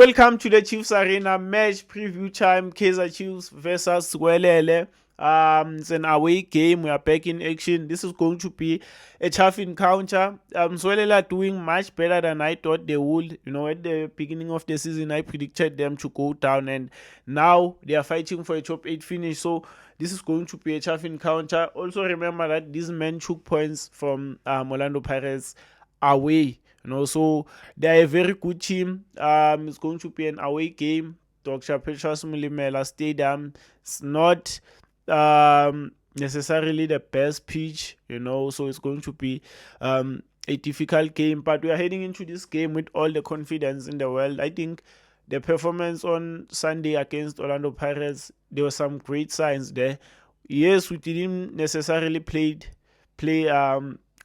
Welcome to the Chiefs Arena match preview time. Kaizer Chiefs versus Welele. It's an away game. We are back in action. This is going to be a tough encounter. Welele are doing much better than I thought they would. At the beginning of the season, I predicted them to go down, and now they are fighting for a top 8 finish. So this is going to be a tough encounter. Also, remember that these men took points from Orlando Pirates away. So they're a very good team. It's going to be an away game. Dr. Petrus Mulimela Stadium. It's not necessarily the best pitch, so it's going to be a difficult game. But we are heading into this game with all the confidence in the world. I think the performance on Sunday against Orlando Pirates, there were some great signs there. Yes, we didn't necessarily play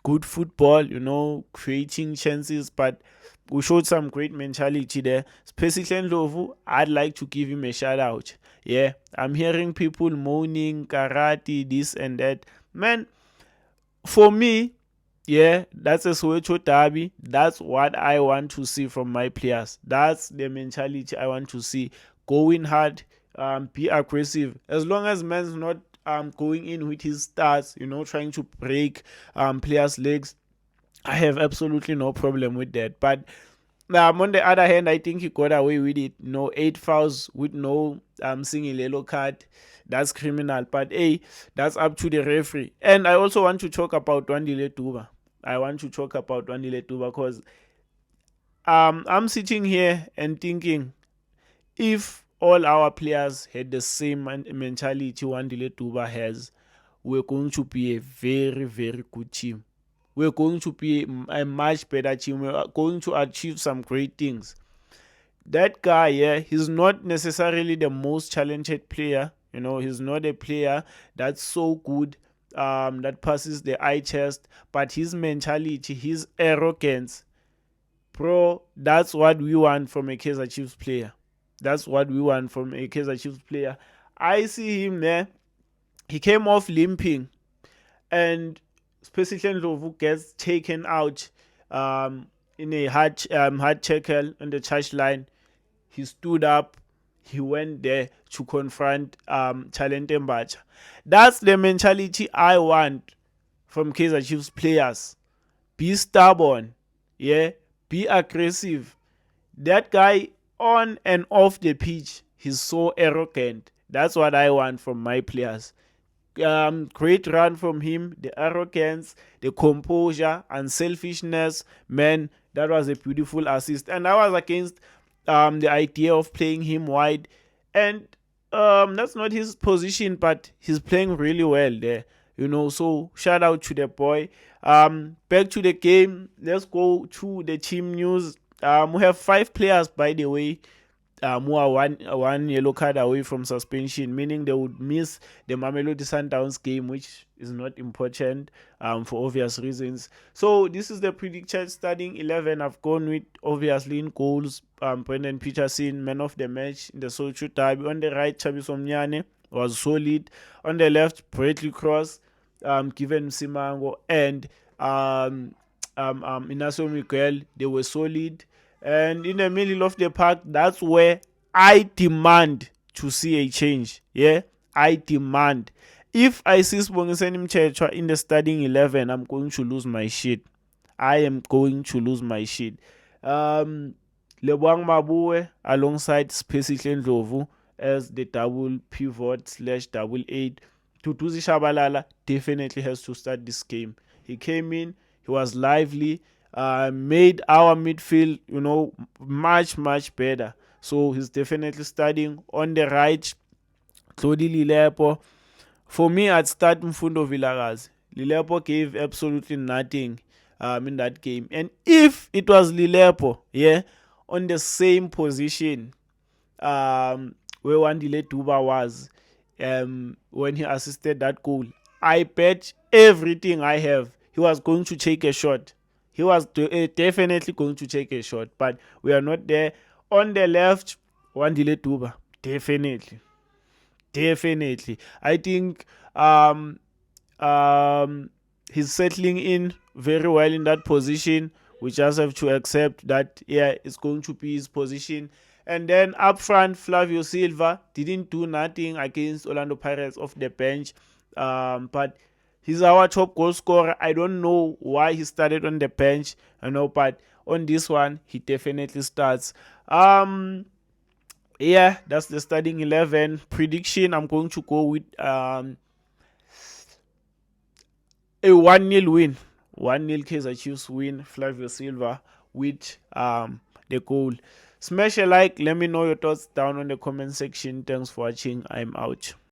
good football, creating chances, but we showed some great mentality there. Especially Ndlovu, I'd like to give him a shout out. Yeah, I'm hearing people moaning, karate, this and that. Man, for me, yeah, that's a Soweto derby. That's what I want to see from my players. That's the mentality I want to see. Going hard, be aggressive. As long as man's not going in with his starts, trying to break players' legs, I have absolutely no problem with that. But on the other hand, I think he got away with it. 8 fouls with no single yellow card. That's criminal. But hey, that's up to the referee. And I also want to talk about Wandile Duba. Because I'm sitting here and thinking, if all our players had the same mentality Wandile Duba has, we're going to be a very, very good team. We're going to be a much better team. We're going to achieve some great things. That guy, yeah, he's not necessarily the most talented player. He's not a player that's so good, that passes the eye test, but his mentality, his arrogance, bro, that's what we want from a Kaizer Chiefs player. That's what we want from a Kaizer Chiefs player. I see him there. He came off limping, and especially Ndlovu gets taken out in a hard tackle on the touchline. He stood up. He went there to confront Talent Mbacha. That's the mentality I want from Kaizer Chiefs players. Be stubborn. Yeah. Be aggressive. That guy on and off the pitch, he's so arrogant. That's what I want from my players. Great run from him, the arrogance, the composure, and selfishness. Man, that was a beautiful assist. And I was against the idea of playing him wide. And that's not his position, but he's playing really well there. So shout out to the boy. Back to the game. Let's go to the team news. We have 5 players, by the way, who are one yellow card away from suspension, meaning they would miss the Mamelodi Sundowns game, which is not important for obvious reasons. So this is the predicted starting 11. I've gone with, obviously, in goals, Brendan Peterson, man of the match in the Soweto derby. On the right, Thabiso Mnyane was solid. On the left, Bradley Cross, Given Simango, and Inacio Miguel, they were solid. And in the middle of the park, that's where I demand to see a change. Yeah, I demand. If I see Sibongiseni Mchechwa in the starting 11, I'm going to lose my shit. I am going to lose my shit. Leboang Mabue alongside Spesihle Ndlovu as the double pivot / double 8. Tutuzi Shabalala definitely has to start this game. He came in, he was lively, made our midfield, much, much better. So he's definitely starting. On the right, Tlodi Lilepo. For me, I'd start Mfundo Vilakazi. Lilepo gave absolutely nothing in that game. And if it was Lilepo, yeah, on the same position where Wandile Duba was when he assisted that goal, I bet everything I have he was going to take a shot. He was definitely going to take a shot, but we are not there. On the left, Wandile Duba, definitely. I think he's settling in very well in that position. We just have to accept that, yeah, it's going to be his position. And then up front, Flavio Silva didn't do nothing against Orlando Pirates off the bench. But he's our top goal scorer. I don't know why he started on the bench, but on this one, he definitely starts. Yeah, that's the starting 11 prediction. I'm going to go with a 1-0 win. 1-0 Kaizer Chiefs win. Flavio Silva with the goal. Smash a like. Let me know your thoughts down on the comment section. Thanks for watching. I'm out.